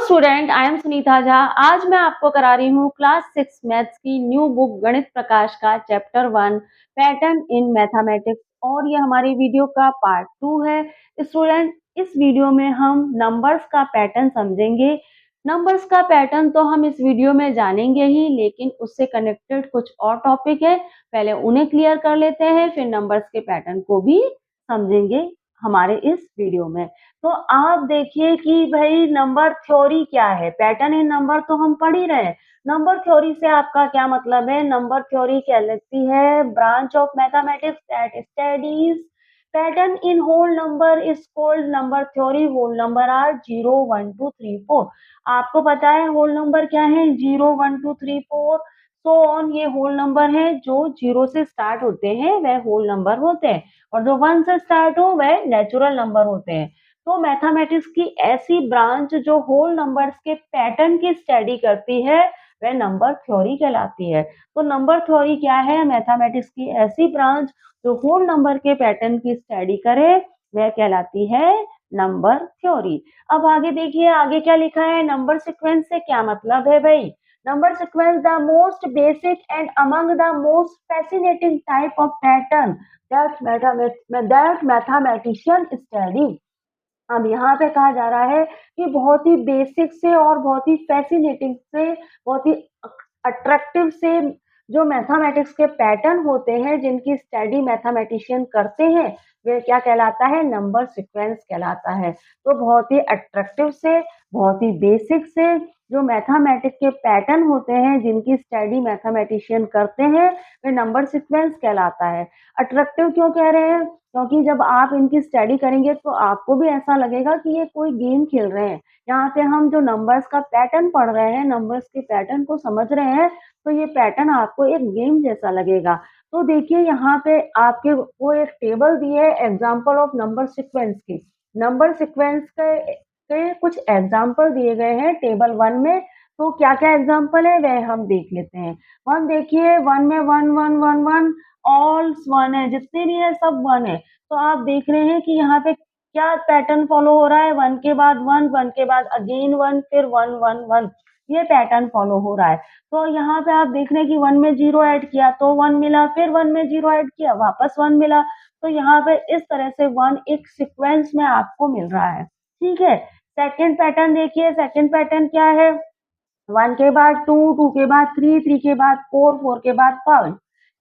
Student, I am Sunita Jha. आज मैं आपको करा रही हूँ क्लास 6 मैथ्स की न्यू बुक गणित प्रकाश का चैप्टर 1 पैटर्न इन मैथमेटिक्स और ये हमारी वीडियो का पार्ट 2 है। स्टूडेंट, इस वीडियो में हम नंबर्स का पैटर्न समझेंगे। नंबर्स का पैटर्न तो हम इस वीडियो में जानेंगे ही, लेकिन उससे कनेक्टेड कुछ और टॉपिक है, पहले उन्हें क्लियर कर लेते हैं, फिर नंबर्स के पैटर्न को भी समझेंगे हमारे इस वीडियो में। तो आप देखिए कि भाई नंबर थ्योरी क्या है। पैटर्न इन नंबर तो हम पढ़ ही रहे हैं। नंबर थ्योरी से आपका क्या मतलब है? नंबर थ्योरी कहलाती है branch of mathematics that studies pattern in whole number is called number theory. Whole number are 0 1 2 3 4। आपको पता है होल नंबर क्या है? 0 1 2 3 4 सो ऑन। ये होल नंबर है, जो 0 से स्टार्ट होते हैं वह होल नंबर होते हैं, और जो 1 से स्टार्ट हो वह नेचुरल नंबर होते हैं। तो मैथमेटिक्स की ऐसी ब्रांच जो होल नंबर्स के पैटर्न की स्टडी करती है वह नंबर थ्योरी कहलाती है। तो नंबर थ्योरी क्या है? मैथमेटिक्स की ऐसी ब्रांच जो होल नंबर के पैटर्न की स्टडी करे वह कहलाती है नंबर थ्योरी। अब आगे देखिए, आगे क्या लिखा है? नंबर सीक्वेंस से क्या मतलब है भाई? Number sequence, the most basic and among the most fascinating type of pattern that mathematician study। अब यहाँ पे कहा जा रहा है कि बहुत ही बेसिक से और बहुत ही फैसिनेटिंग से, बहुत ही अट्रैक्टिव से जो मैथमेटिक्स के पैटर्न होते हैं जिनकी स्टडी मैथमेटिशियन करते हैं वे क्या कहलाता है? नंबर सीक्वेंस कहलाता है। तो बहुत ही अट्रैक्टिव से, बहुत ही बेसिक से जो मैथमेटिक्स के पैटर्न होते हैं जिनकी स्टडी मैथमेटिशियन करते हैं वे नंबर सीक्वेंस कहलाता है। अट्रैक्टिव क्यों कह रहे हैं? क्योंकि जब आप इनकी स्टडी करेंगे तो आपको भी ऐसा लगेगा कि ये कोई गेम खेल रहे हैं। यहाँ पे हम जो नंबर्स का पैटर्न पढ़ रहे हैं, नंबर्स के पैटर्न को समझ रहे हैं, तो ये पैटर्न आपको एक गेम जैसा लगेगा। तो देखिए यहाँ पे आपके वो एक टेबल दी है एग्जाम्पल ऑफ नंबर सीक्वेंस की। नंबर सीक्वेंस के कुछ एग्जाम्पल दिए गए हैं टेबल 1 में। तो क्या क्या एग्जाम्पल है वह हम देख लेते हैं। 1 देखिए, 1 में 1 1 1 1 ऑल 1 है, जितने भी है सब 1 है। तो आप देख रहे हैं कि यहाँ पे क्या पैटर्न फॉलो हो रहा है? 1 के बाद 1, 1 के बाद अगेन 1, फिर 1 1 1, ये पैटर्न फॉलो हो रहा है। तो यहाँ पे आप देख रहे हैं कि 1 में 0 ऐड किया तो 1 मिला, फिर 1 में 0 ऐड किया वापस 1 मिला। तो यहाँ पे इस तरह से 1 एक सीक्वेंस में आपको मिल रहा है। ठीक है। सेकंड पैटर्न देखिए, सेकंड पैटर्न क्या है? 1 के बाद 2, 2 के बाद 3, 3 के बाद 4, 4 के बाद 5।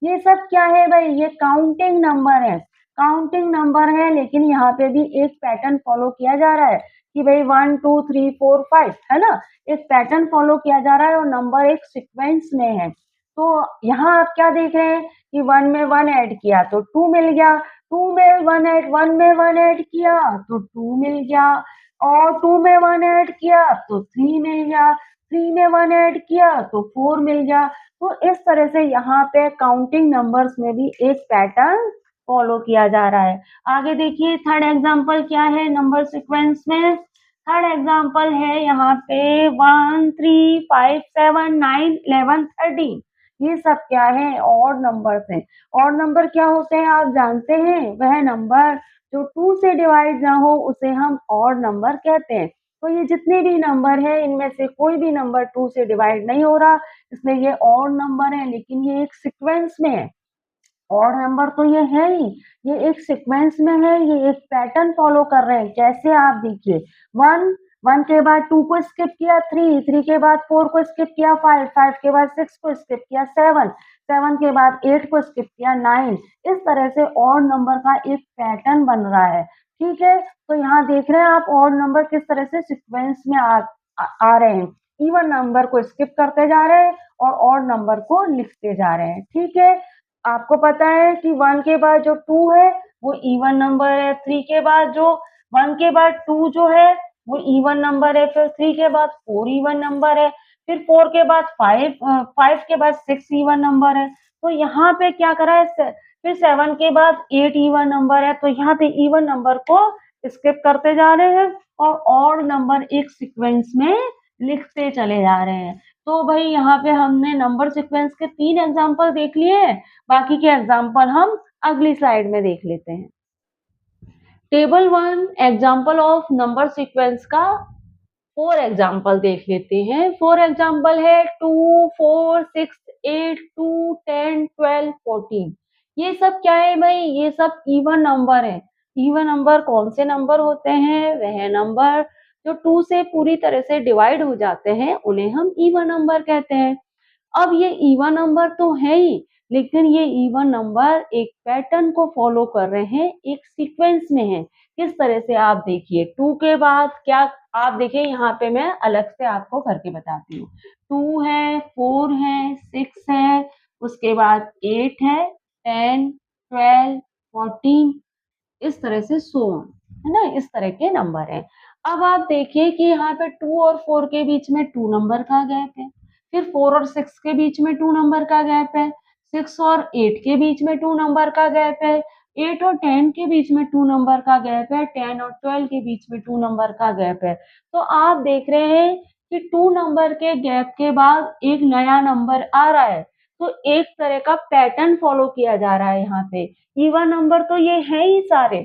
ये सब क्या है भाई? ये काउंटिंग नंबर है। काउंटिंग नंबर है, लेकिन यहाँ पे भी एक पैटर्न फॉलो किया जा रहा है कि भाई 1 2 3 4 5 है ना। एक पैटर्न फॉलो किया जा रहा है और नंबर एक सीक्वेंस में है। तो यहाँ आप क्या देख रहे हैं कि 1 में 1 ऐड किया तो 2 मिल गया, 2 में 1 ऐड किया तो 2 मिल गया, और 2 में 1 ऐड किया तो 3 मिल गया, 3 में 1 ऐड किया तो 4 मिल गया। तो इस तरह से यहाँ पे काउंटिंग नंबर्स में भी एक पैटर्न फॉलो किया जा रहा है। आगे देखिए, थर्ड एग्जांपल क्या है नंबर सीक्वेंस में? थर्ड एग्जांपल है यहाँ पे 1 3 5 7 9 11 13। ये सब क्या है? ऑड नंबर्स हैं। ऑड नंबर क्या होते हैं आप जानते हैं? वह नंबर जो 2 से डिवाइड ना हो उसे हम ऑड नंबर कहते हैं। तो ये जितने भी नंबर है इनमें से कोई भी नंबर 2 से डिवाइड नहीं हो रहा, इसलिए ये ऑड नंबर है, लेकिन ये एक सीक्वेंस में है। ऑड नंबर तो ये है ही, ये एक सीक्वेंस में है, ये एक पैटर्न फॉलो कर रहे हैं। कैसे? आप देखिए, 1 1 के बाद 2 को स्किप किया, 3 3 के बाद 4 को स्किप किया, 5 5 के बाद 6 को स्किप किया, 7 7 के बाद 8 को स्किप किया, 9। इस तरह से ऑड नंबर का एक पैटर्न बन रहा है। ठीक है। तो यहाँ देख रहे हैं आप ऑड नंबर किस तरह से सीक्वेंस में आ रहे हैं। इवन नंबर को स्किप करते जा रहे हैं और ऑड नंबर को लिखते जा रहे हैं। ठीक है। आपको पता है कि 1 के बाद जो 2 है वो इवन नंबर है, 3 के बाद जो 1 के बाद 2 जो है वो इवन नंबर है, फिर 3 के बाद 4 इवन नंबर है, फिर 4 के बाद 5 के बाद 6 इवन नंबर है। तो यहाँ पे क्या करा है? फिर 7 के बाद 8 इवन नंबर है। तो यहाँ पे इवन नंबर को स्किप करते जा रहे हैं और ऑड नंबर एक सीक्वेंस में लिखते चले जा रहे हैं। तो भाई यहाँ पे हमने नंबर सीक्वेंस के 3 एग्जाम्पल देख लिए हैं। बाकी के एग्जाम्पल हम अगली स्लाइड में देख लेते हैं। Table 1 example of number sequence का फॉर एग्जाम्पल देख लेते हैं। फॉर एग्जाम्पल है 2, 4, 6, 8, 2, 10, 12, 14। ये सब क्या है भाई? ये सब इवन नंबर है। इवन नंबर कौन से नंबर होते हैं? वह नंबर जो 2 से पूरी तरह से डिवाइड हो जाते हैं, उन्हें हम इवन नंबर कहते हैं। अब ये इवन नंबर तो है ही, लेकिन ये इवन नंबर एक पैटर्न को फॉलो कर रहे हैं, एक सीक्वेंस में है। किस तरह से? आप देखिए 2 के बाद क्या, आप देखिए यहाँ पे मैं अलग से आपको करके बताती हूँ। 2 है, 4 है, 6 है, उसके बाद 8 है, 10, 12, 14, इस तरह से सो ऑन, है ना? इस तरह के नंबर हैं। अब आप देखिए कि यहाँ पे 2 और 4 के बीच में 2 नंबर का गैप है। फिर 4 और 6 के बीच में 2 नंबर का गैप है। 6 और 8 के बीच में 2 नंबर का गैप है। 8 और 10 के बीच में 2 नंबर का गैप है। 10 और 12 के बीच में 2 नंबर का गैप है। तो आप देख रहे हैं कि 2 नंबर के गैप के बाद एक नया नंबर आ रहा है। तो एक तरह का पैटर्न फॉलो किया जा रहा है यहाँ पे। इवन नंबर तो ये है ही सारे,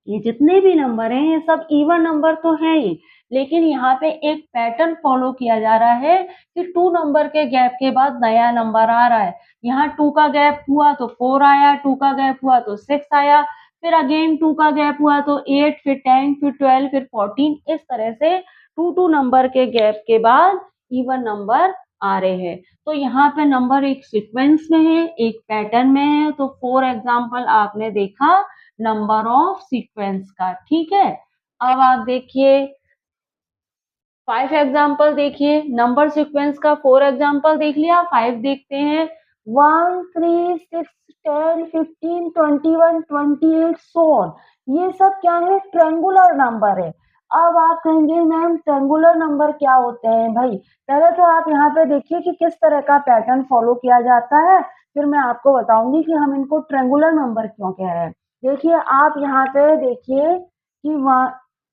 ये जितने भी नंबर हैं ये सब इवन नंबर तो हैं ही, लेकिन यहाँ पे एक पैटर्न फॉलो किया जा रहा है कि 2 नंबर के गैप के बाद नया नंबर आ रहा है। यहाँ 2 का गैप हुआ तो 4 आया, 2 का गैप हुआ तो 6 आया, फिर अगेन 2 का गैप हुआ तो 8, फिर 10, फिर 12, फिर 14, इस तरह से 2 नंबर के गैप के बाद इवन नंबर आ रहे हैं। तो यहाँ पे नंबर एक सीक्वेंस में है, एक पैटर्न में है। तो फॉर एग्जाम्पल आपने देखा नंबर ऑफ सीक्वेंस का, ठीक है। अब आप देखिए 5 एग्जाम्पल देखिए, नंबर सीक्वेंस का 4 एग्जाम्पल देख लिया, 5 देखते हैं। 1, 3, 6, 10, 15, 21, 28 सो ऑन। ये सब क्या है? ट्रायंगुलर नंबर है। अब आप कहेंगे मैम ट्रायंगुलर नंबर क्या होते हैं? भाई पहले तो आप यहाँ पे देखिए कि किस तरह का पैटर्न फॉलो किया जाता है, फिर मैं आपको बताऊंगी कि हम इनको ट्रायंगुलर नंबर क्यों कह रहे हैं। देखिए आप यहाँ पे देखिए कि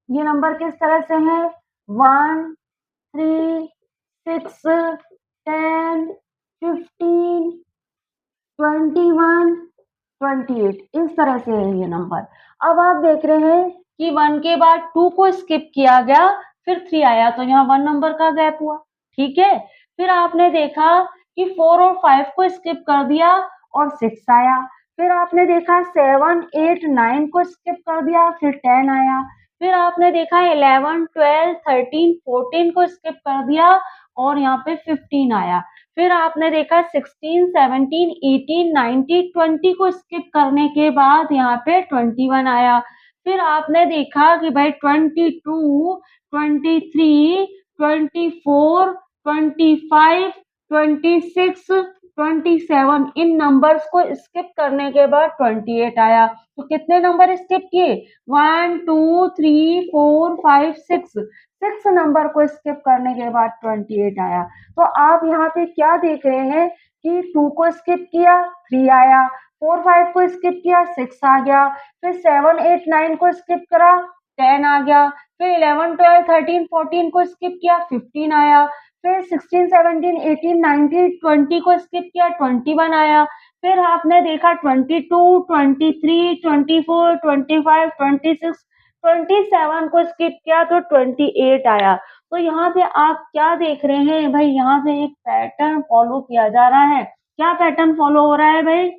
ये नंबर किस तरह से है? 1, 3, 6, 10, 15, 21, 28, इस तरह से है ये नंबर। अब आप देख रहे हैं कि 1 के बाद 2 को स्किप किया गया, फिर 3 आया, तो यहाँ 1 नंबर का गैप हुआ, ठीक है। फिर आपने देखा कि 4 और 5 को स्किप कर दिया और 6 आया। फिर आपने देखा 7, 8, 9 को स्किप कर दिया, फिर 10 आया। फिर आपने देखा 11, 12, 13, 14 को स्किप कर दिया और यहाँ पे 15 आया। फिर आपने देखा 16, 17, 18, 19, 20 को स्किप करने के बाद यहाँ पे 21 आया। फिर आपने देखा कि भाई 22, 23, 24, 25, 26, 27, इन नंबर्स को स्किप करने के बाद 28 आया। तो कितने नंबर स्किप किए? 1, 2, 3, 4, 5, 6, 6 नंबर को स्किप करने के बाद 28 आया। तो आप यहाँ पे क्या देख रहे हैं कि 2 को स्किप किया, 3 आया, 4, 5 को स्किप किया, 6 आ गया, फिर 7, 8, 9 को स्किप करा, 10 आ गया, फिर 11, 12, 13, 14 को स्किप किया, 15 आया, फिर 16, 17, 18, 19, 20 को स्किप किया, 21 आया। फिर आपने देखा 22, 23, 24, 25, 26, 27 को स्किप किया तो 28 आया। तो यहाँ पे आप क्या देख रहे हैं भाई? यहाँ पे एक पैटर्न फॉलो किया जा रहा है। क्या पैटर्न फॉलो हो रहा है भाई?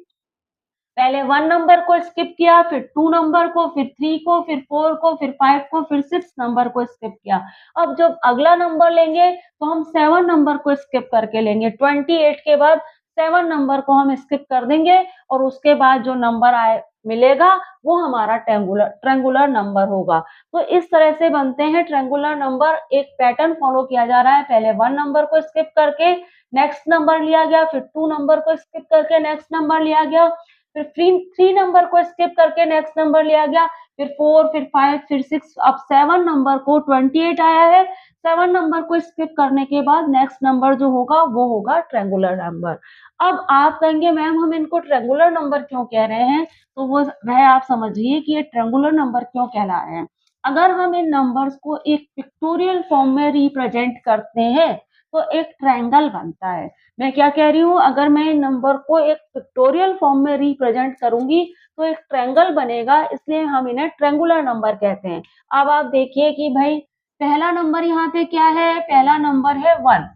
पहले 1 नंबर को स्किप किया, फिर 2 नंबर को, फिर 3 को, फिर 4 को, फिर 5 को, फिर 6 नंबर को स्किप किया। अब जब अगला नंबर लेंगे तो हम 7 नंबर को स्किप करके लेंगे। 28 के बाद 7 नंबर को हम स्किप कर देंगे और उसके बाद जो नंबर आए मिलेगा वो हमारा ट्रायंगुलर नंबर होगा। तो इस तरह से बनते हैं ट्रायंगुलर नंबर। एक पैटर्न फॉलो किया जा रहा है, पहले 1 नंबर को स्किप करके नेक्स्ट नंबर लिया गया, फिर 2 नंबर को स्किप करके नेक्स्ट नंबर लिया गया, फिर 3 नंबर को स्किप करके नेक्स्ट नंबर लिया गया, फिर 4, फिर 5, फिर 6, अब 7 नंबर को 28 आया है। 7 नंबर को स्किप करने के बाद नेक्स्ट नंबर जो होगा वो होगा ट्रायंगुलर नंबर। अब आप कहेंगे मैम हम इनको ट्रायंगुलर नंबर क्यों कह रहे हैं? तो वो वह आप समझिए कि ये ट्रायंगुलर नंबर क्यों कहला रहे हैं। अगर हम इन नंबर्स को एक पिक्टोरियल फॉर्म में रिप्रेजेंट करते हैं तो एक ट्रायंगल बनता है। मैं क्या कह रही हूँ? अगर मैं इन नंबर को एक पिक्टोरियल फॉर्म में रिप्रेजेंट करूंगी तो एक ट्रायंगल बनेगा, इसलिए हम इन्हें ट्रायंगुलर नंबर कहते हैं। अब आप देखिए कि भाई पहला नंबर यहाँ पे क्या है? पहला नंबर है 1।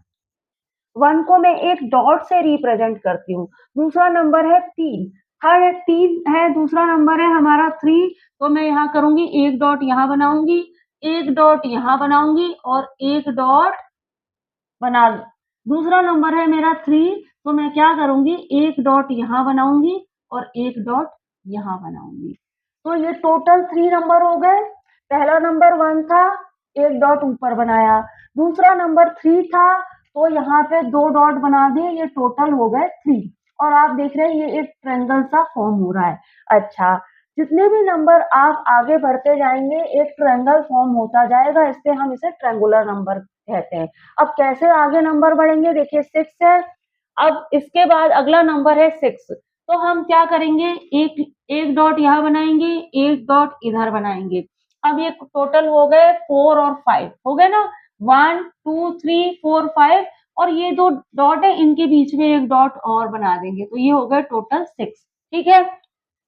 1 को मैं एक डॉट से रिप्रेजेंट करती हूँ। दूसरा नंबर है 3, थर्ड 3 है, दूसरा नंबर है हमारा 3, तो मैं यहाँ करूँगी, एक डॉट यहाँ बनाऊँगी, एक डॉट यहाँ बनाऊँगी और एक डॉट बना दूसरा नंबर है मेरा 3, तो मैं क्या करूँगी, एक डॉट यहाँ बनाऊँगी और एक डॉट यहाँ बनाऊँगी। तो ये टोटल 3 नंबर हो गए। पहला नंबर 1 था, एक डॉट ऊपर बनाया। दूसरा नंबर 3 था, तो यहाँ पे 2 डॉट बना दिए, ये टोटल हो गए 3। और आप देख रहे हैं ये एक ट्रायंगल सा फॉर्म हो रहा है। अच्छा, जितने भी नंबर आप आगे बढ़ते जाएँगे, एक ट्रायंगल फॉर्म होता जाएगा, इसलिए हम इसे ट्रायंगुलर नंबर कहते हैं। अब कैसे आगे नंबर बढ़ेंगे, देखिए 6 है, अब इसके बाद अगला नंबर है 6, तो हम क्या करेंगे, एक एक डॉट यहाँ बनाएंगे, एक डॉट इधर बनाएंगे। अब ये टोटल हो गए 4 और 5 हो गए ना, 1 2 3 4 5, और ये 2 डॉट है, इनके बीच में एक डॉट और बना देंगे, तो ये हो गए टोटल 6। ठीक है,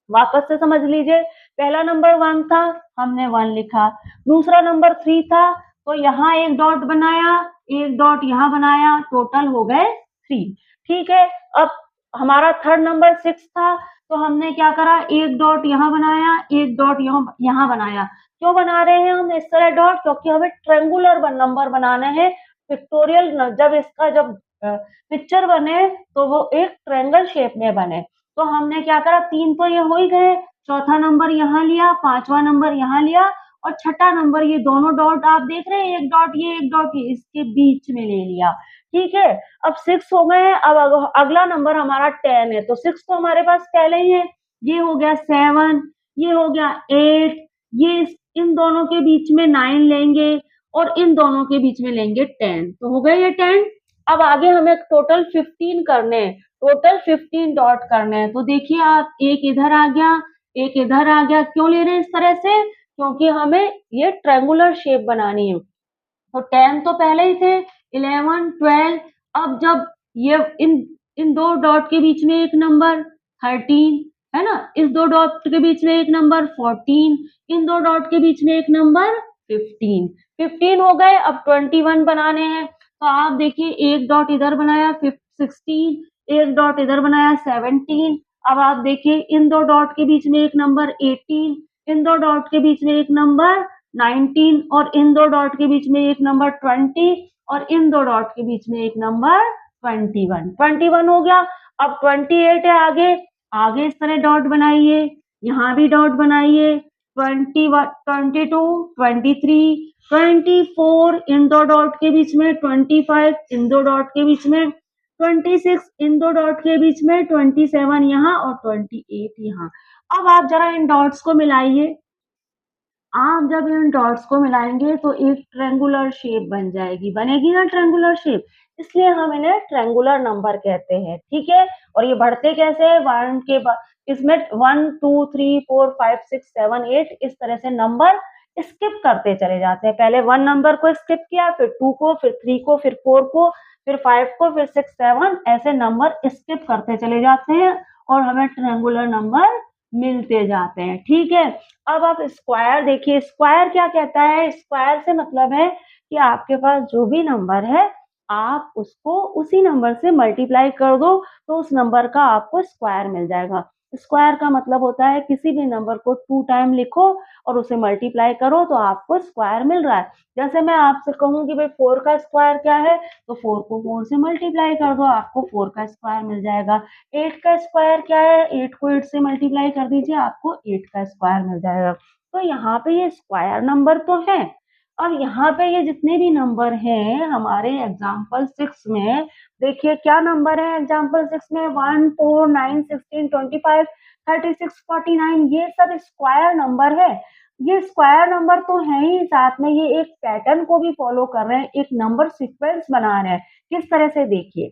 वापस से समझ लीजिए, पहला नंबर 1 था, हमने 1 लिखा, दूसरा नंबर 3 था, तो यहाँ एक डॉट बनाया, एक डॉट यहाँ बनाया, टोटल हो गए 3। ठीक है, अब हमारा थर्ड नंबर 6 था, तो हमने क्या करा, एक डॉट यहाँ बनाया, एक डॉट यहाँ बनाया। क्यों बना रहे हैं हम इस तरह डॉट? क्योंकि हमें ट्रायंगुलर नंबर बनाने हैं, पिक्टोरियल जब इसका जब पिक्चर बने तो वो एक ट्रायंगल शेप में बने। तो हमने क्या करा, 3 तो ये हो ही गए, चौथा नंबर यहाँ लिया, पांचवा नंबर यहाँ लिया और छठा नंबर ये दोनों डॉट आप देख रहे हैं, एक डॉट ये एक डॉट ये, इसके बीच में ले लिया। ठीक है, अब 6 हो गए हैं, अब अगला नंबर हमारा 10 है, तो 6 तो हमारे पास पहले ही है, ये हो गया 7, ये हो गया 8, ये इन दोनों के बीच में 9 लेंगे और इन दोनों के बीच में लेंगे 10, तो हो गए ये 10। अब आगे हमें टोटल 15 करने हैं, टोटल 15 डॉट करने हैं, तो देखिए आप, एक इधर आ गया, एक इधर आ गया, क्यों ले रहे हैं इस तरह से? क्योंकि हमें ये ट्रायंगुलर शेप बनानी है। तो 10 तो पहले ही थे, 11 12, अब जब ये इन इन दो डॉट के बीच में एक नंबर 13 है ना, इस दो डॉट के बीच में एक नंबर 14, इन दो डॉट के बीच में एक नंबर 15, 15 हो गए। अब 21 बनाने हैं, तो आप देखिए, एक डॉट इधर बनाया 16, एक डॉट इधर बनाया 17। अब आप देखिए, इन दो डॉट के बीच में एक नंबर 18, इन दो डॉट के बीच में एक नंबर 19 और इन दो डॉट के बीच में एक नंबर 20 और इन दो डॉट के बीच में एक नंबर 21, 21 हो गया। अब 28 है, आगे आगे इस तरह डॉट बनाइए, यहाँ भी डॉट बनाइए, 21 22 23 24, इन दो डॉट के बीच में 25, इन दो डॉट के बीच में 26, इन दो डॉट के बीच में 27 यहाँ और 28 यहाँ। अब आप जरा इन डॉट्स को मिलाइए, आप जब इन डॉट्स को मिलाएंगे तो एक ट्रायंगुलर शेप बन जाएगी, बनेगी ना ट्रायंगुलर शेप, इसलिए हम इन्हें ट्रायंगुलर नंबर कहते हैं। ठीक है, और ये बढ़ते कैसे हैं, वन के बाद इसमें 1 2 3 4 5 6 7 8 इस तरह से नंबर स्किप करते चले जाते हैं। पहले 1 नंबर को स्किप किया, फिर 2 को, फिर 3 को, फिर 4 को, फिर 5 को, फिर 6 7, ऐसे नंबर स्किप करते चले जाते हैं और हमें ट्रायंगुलर नंबर मिलते जाते हैं। ठीक है, अब आप स्क्वायर देखिए, स्क्वायर क्या कहता है, स्क्वायर से मतलब है कि आपके पास जो भी नंबर है, आप उसको उसी नंबर से मल्टीप्लाई कर दो, तो उस नंबर का आपको स्क्वायर मिल जाएगा। स्क्वायर का मतलब होता है किसी भी नंबर को 2 टाइम लिखो और उसे मल्टीप्लाई करो तो आपको स्क्वायर मिल रहा है। जैसे मैं आपसे कहूँ कि भाई 4 का स्क्वायर क्या है, तो 4 को 4 से मल्टीप्लाई कर दो, आपको 4 का स्क्वायर मिल जाएगा। 8 का स्क्वायर क्या है, 8 को 8 से मल्टीप्लाई कर दीजिए, आपको 8 का स्क्वायर मिल जाएगा। तो यहाँ पे ये स्क्वायर नंबर तो है। अब यहाँ पे ये जितने भी नंबर हैं हमारे एग्जाम्पल 6 में, देखिए क्या नंबर है एग्जाम्पल 6 में, 1 4 9 16 25 36 49, ये सब स्क्वायर नंबर है। ये स्क्वायर नंबर तो है ही, साथ में ये एक पैटर्न को भी फॉलो कर रहे हैं, एक नंबर सीक्वेंस बना रहे हैं। किस तरह से, देखिए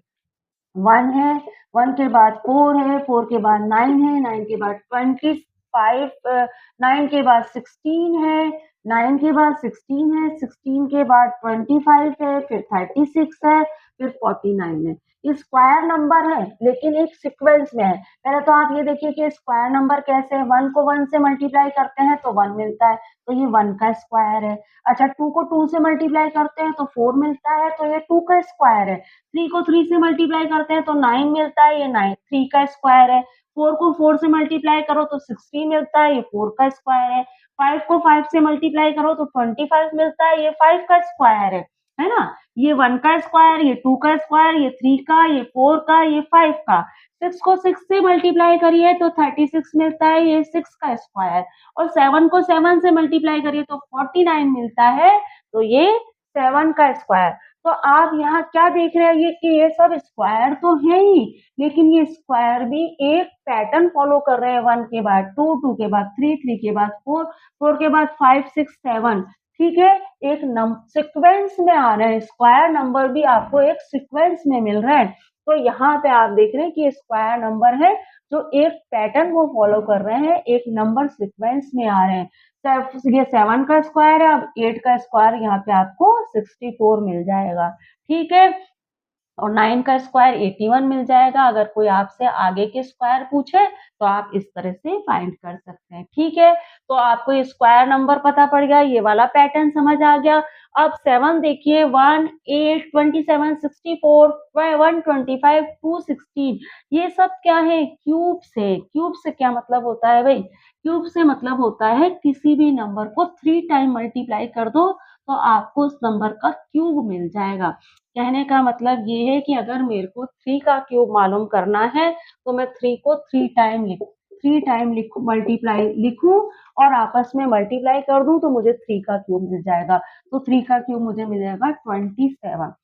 1 है, 1 के बाद 4 है, 4 के बाद 9 है, 9 के बाद 25, 9 के बाद 16 है, 9 के बाद 16 है, 16 के बाद 25 है, फिर 36 है, फिर 49 है। ये स्क्वायर नंबर है लेकिन एक सीक्वेंस में है। पहले तो आप ये देखिए कि स्क्वायर नंबर कैसे है, 1 को 1 से मल्टीप्लाई करते हैं तो 1 मिलता है, तो ये 1 का स्क्वायर है। अच्छा 2 को 2 से मल्टीप्लाई करते हैं तो 4 मिलता है, तो ये 2 का स्क्वायर है। 3 को 3 से मल्टीप्लाई करते हैं तो 9 मिलता है, ये 9 3 का स्क्वायर है। 4 को 4 से मल्टीप्लाई करो तो 16 मिलता है, ये 4 का स्क्वायर है। 5 को 5 से मल्टीप्लाई करो तो 25 मिलता है, ये 5 का स्क्वायर है ना? ये 1 का स्क्वायर, ये 2 का स्क्वायर, ये 3 का, ये 4 का, ये 5 का। 6 को 6 से मल्टीप्लाई करिए तो 36 मिलता है, ये 6 का स्क्वायर। और 7 को 7 से मल्टीप्लाई करिए तो 49 मिलता है, तो ये 7 का स्क्वायर। तो आप यहाँ क्या देख रहे हैं कि ये सब स्क्वायर तो है ही, लेकिन ये स्क्वायर भी एक पैटर्न फॉलो कर रहे हैं। 1 के बाद 2, 2 के बाद 3, 3 के बाद 4, 4 के बाद 5, 6, 7। ठीक है, एक सीक्वेंस में आ रहे हैं। स्क्वायर नंबर भी आपको एक सीक्वेंस में मिल रहा है। तो यहाँ पे आप देख रहे हैं कि स्क्वायर नंबर है जो एक पैटर्न को फॉलो कर रहे हैं, एक नंबर सीक्वेंस में आ रहे हैं। ये 7 का स्क्वायर है, अब 8 का स्क्वायर यहाँ पे आपको 64 मिल जाएगा। ठीक है, और 9 का स्क्वायर 81 मिल जाएगा। अगर कोई आपसे आगे के स्क्वायर पूछे तो आप इस तरह से फाइंड कर सकते हैं। ठीक है, तो आपको ये स्क्वायर नंबर पता पड़ गया, ये वाला पैटर्न समझ आ गया। अब 7 देखिए, 1, 8, 27, 64, 125, 216, ये सब क्या है? क्यूब से। क्यूब से क्या मतलब होता है भाई? क्यूब से मतलब होता है किसी भी नंबर को 3 टाइम मल्टीप्लाई कर दो तो आपको उस नंबर का क्यूब मिल जाएगा। कहने का मतलब ये है कि अगर मेरे को 3 का क्यूब मालूम करना है तो मैं 3 को 3 टाइम मल्टीप्लाई लिखूं और आपस में मल्टीप्लाई कर दूं तो मुझे 3 का क्यूब मिल जाएगा। तो 3 का क्यूब मुझे मिलेगा 27।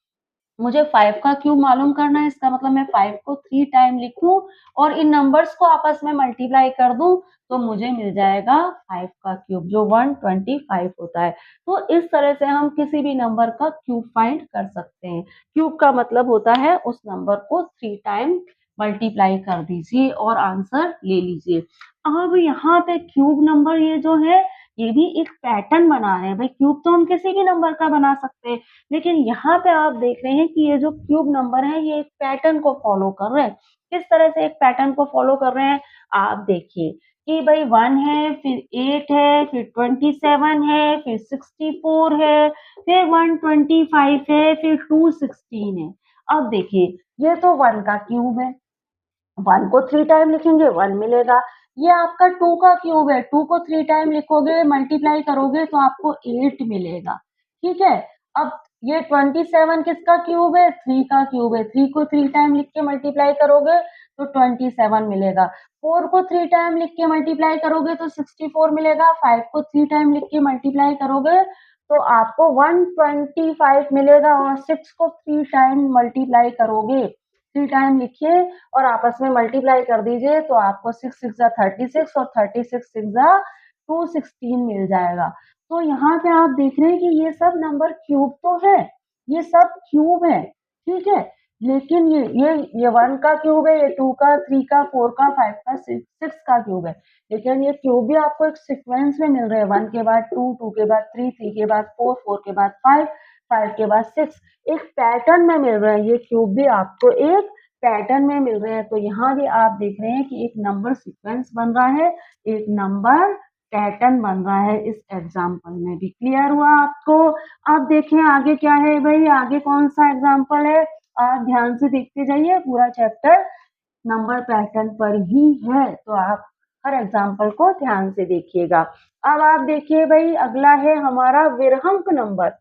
मुझे 5 का क्यूब मालूम करना है, इसका मतलब मैं 5 को 3 टाइम लिखूं और इन नंबर्स को आपस में मल्टीप्लाई कर दूं तो मुझे मिल जाएगा 5 का क्यूब जो 125 होता है। तो इस तरह से हम किसी भी नंबर का क्यूब फाइंड कर सकते हैं। क्यूब का मतलब होता है उस नंबर को 3 टाइम मल्टीप्लाई कर दीजिए और आंसर ले लीजिए। अब यहाँ पे क्यूब नंबर ये जो है ये भी एक पैटर्न बना है। भाई क्यूब तो हम किसी भी नंबर का बना सकते हैं, लेकिन यहाँ पे आप देख रहे हैं कि ये जो क्यूब नंबर है ये एक पैटर्न को फॉलो कर रहे हैं। किस तरह से एक पैटर्न को फॉलो कर रहे हैं आप देखिए कि भाई 1 है, फिर 8 है, फिर 27 है, फिर 64 है, फिर 125 है, फिर 216 है। अब देखिए ये तो 1 का क्यूब है, 1 को 3 टाइम लिखेंगे 1 मिलेगा। ये आपका 2 का क्यूब है, 2 को 3 टाइम लिखोगे मल्टीप्लाई करोगे तो आपको 8 मिलेगा। ठीक है, अब ये 27 किसका क्यूब है? 3 का क्यूब है, 3 को 3 टाइम लिख के मल्टीप्लाई करोगे तो 27 मिलेगा। 4 को 3 टाइम लिख के मल्टीप्लाई करोगे तो 64 मिलेगा। 5 को 3 टाइम लिख के मल्टीप्लाई करोगे तो आपको 125 मिलेगा और 6 को 3 टाइम मल्टीप्लाई करोगे, 3 टाइम लिखिए और आपस में मल्टीप्लाई कर दीजिए तो आपको 6 6 जा 36 और 36 6 जा 216 मिल जाएगा। तो यहाँ पे आप देख रहे हैं कि ये सब नंबर क्यूब तो है, ये सब क्यूब है। ठीक है, लेकिन ये 1 का क्यूब है, ये 2 का, 3 का, 4 का, 5 का, 6 का क्यूब है। लेकिन ये क्यूब भी आपको एक सीक्वेंस में मिल रहे हैं, 1 के बाद 2, 2 के बाद 3, 3 के बाद 4, 4 के बाद 5, 5 के बाद 6, एक पैटर्न में मिल रहे हैं। ये क्यूब भी आपको एक पैटर्न में मिल रहे हैं। तो यहाँ भी आप देख रहे हैं कि एक नंबर सीक्वेंस बन रहा है, एक नंबर पैटर्न बन रहा है। इस एग्जाम्पल में भी क्लियर हुआ आपको? अब देखें आगे क्या है भाई, आगे कौन सा एग्जाम्पल है? आप ध्यान से देखते जाइए, पूरा चैप्टर नंबर पैटर्न पर ही है, तो आप हर एग्जाम्पल को ध्यान से देखिएगा। अब आप देखिए भाई, अगला है हमारा विरहंक नंबर।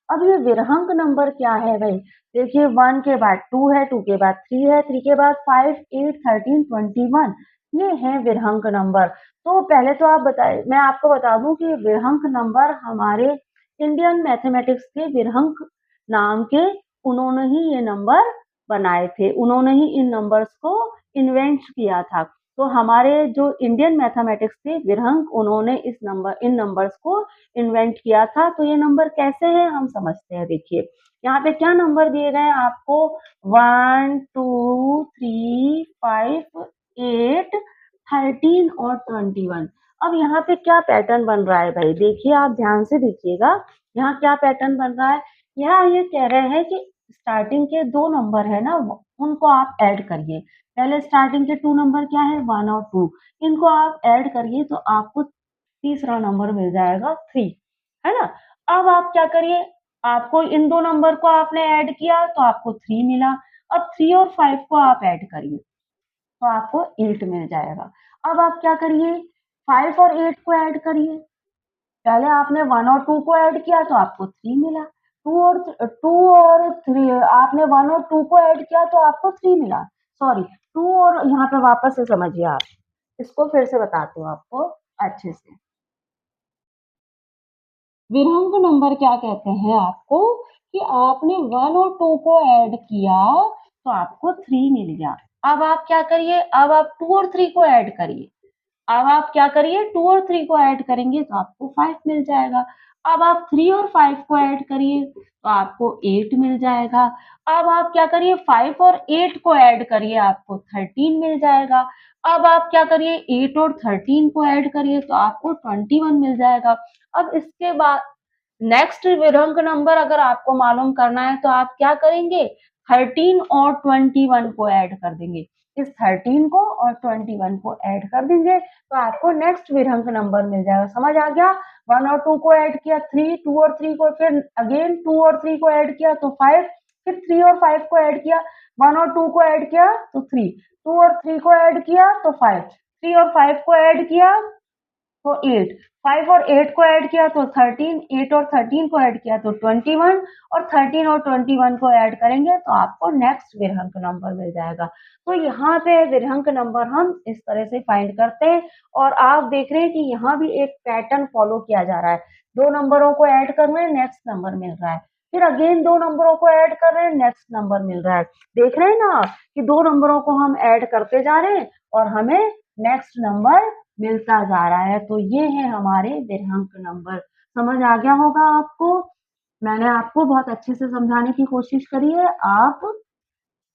अब ये विरहंक नंबर क्या है भाई? देखिए 1 के बाद 2 है, 2 के बाद 3 है, 3 के बाद 5, 8, 13, 21, ये है विरहंक नंबर। तो पहले तो आप बताइए, मैं आपको बता दूं कि विरहंक नंबर हमारे इंडियन मैथमेटिक्स के विरहंक नाम के उन्होंने ही ये नंबर बनाए थे, उन्होंने ही इन नंबर्स को इन्वेंट किया था। तो हमारे जो इंडियन मैथमेटिक्स थे विरहंक, उन्होंने इन नंबर्स को इन्वेंट किया था। तो ये नंबर कैसे हैं हम समझते हैं। देखिए यहाँ पे क्या नंबर दिए गए हैं आपको, 1, 2, 3, 5, 8, 13 और 21। अब यहाँ पे क्या पैटर्न बन रहा है भाई, देखिए आप ध्यान से देखिएगा, यहाँ क्या पैटर्न बन रहा है। यहाँ ये कह रहे हैं कि स्टार्टिंग के 2 नंबर है ना, उनको आप ऐड करिए। पहले स्टार्टिंग के 2 नंबर क्या है, 1 और 2, इनको आप ऐड करिए तो आपको तीसरा नंबर मिल जाएगा 3, है ना? अब आप क्या करिए, आपको इन 2 नंबर को आपने ऐड किया तो आपको 3 मिला। अब 3 और 5 को आप ऐड करिए तो आपको 8 मिल जाएगा। अब आप क्या करिए, 5 और 8 को ऐड करिए। पहले आपने 1 और 2 को ऐड किया तो आपको 3 मिला। 2 और 3 आपने 1 और 2 को ऐड किया तो आपको 3 मिला। सॉरी, 2 और यहाँ पे वापस से समझिए आप। इसको फिर से बताती हूँ आपको अच्छे से। विरंग नंबर क्या कहते हैं आपको, कि आपने 1 और 2 को ऐड किया तो आपको 3 मिल गया। अब आप क्या करिए, अब आप 2 और 3 को ऐड करिए। अब आप क्या करिए, 2 और 3 को ऐड करेंगे तो आपको 5 मिल जाएगा। अब आप 3 और 5 को ऐड करिए तो आपको 8 मिल जाएगा। अब आप क्या करिए, 5 और 8 को ऐड करिए, आपको 13 मिल जाएगा। अब आप क्या करिए, 8 और 13 को ऐड करिए तो आपको 21 मिल जाएगा। अब इसके बाद नेक्स्ट विरंक नंबर अगर आपको मालूम करना है तो आप क्या करेंगे, 13 और 21 को ऐड कर देंगे। इस 13 को और 21 को ऐड कर देंगे तो आपको नेक्स्ट विरंक नंबर मिल जाएगा। समझ आ गया? 1 और 2 को ऐड किया 3, 2 और 3 को, फिर अगेन 2 और 3 को ऐड किया तो 5, फिर 3 और 5 को ऐड किया, 1 और 2 को ऐड किया तो 3, 2 और 3 को ऐड किया तो 5, 3 और 5 को ऐड किया तो 8, 5 और 8 को ऐड किया तो 13, 8 और 13 को ऐड किया तो 21, और 13 और 21 को ऐड करेंगे तो आपको नेक्स्ट विरहंक नंबर मिल जाएगा। तो यहाँ पे विरहंक नंबर हम इस तरह से फाइंड करते हैं, और आप देख रहे हैं कि यहाँ भी एक पैटर्न फॉलो किया जा रहा है। 2 नंबरों को ऐड कर रहे हैं, नेक्स्ट नंबर मिल रहा है। फिर अगेन 2 नंबरों को ऐड कर रहे हैं, नेक्स्ट नंबर मिल रहा है। देख रहे हैं ना आप कि 2 नंबरों को हम ऐड करते जा रहे हैं और हमें नेक्स्ट नंबर मिलता जा रहा है। तो ये है हमारे विरहांक नंबर। समझ आ गया होगा आपको? मैंने आपको बहुत अच्छे से समझाने की कोशिश करी है। आप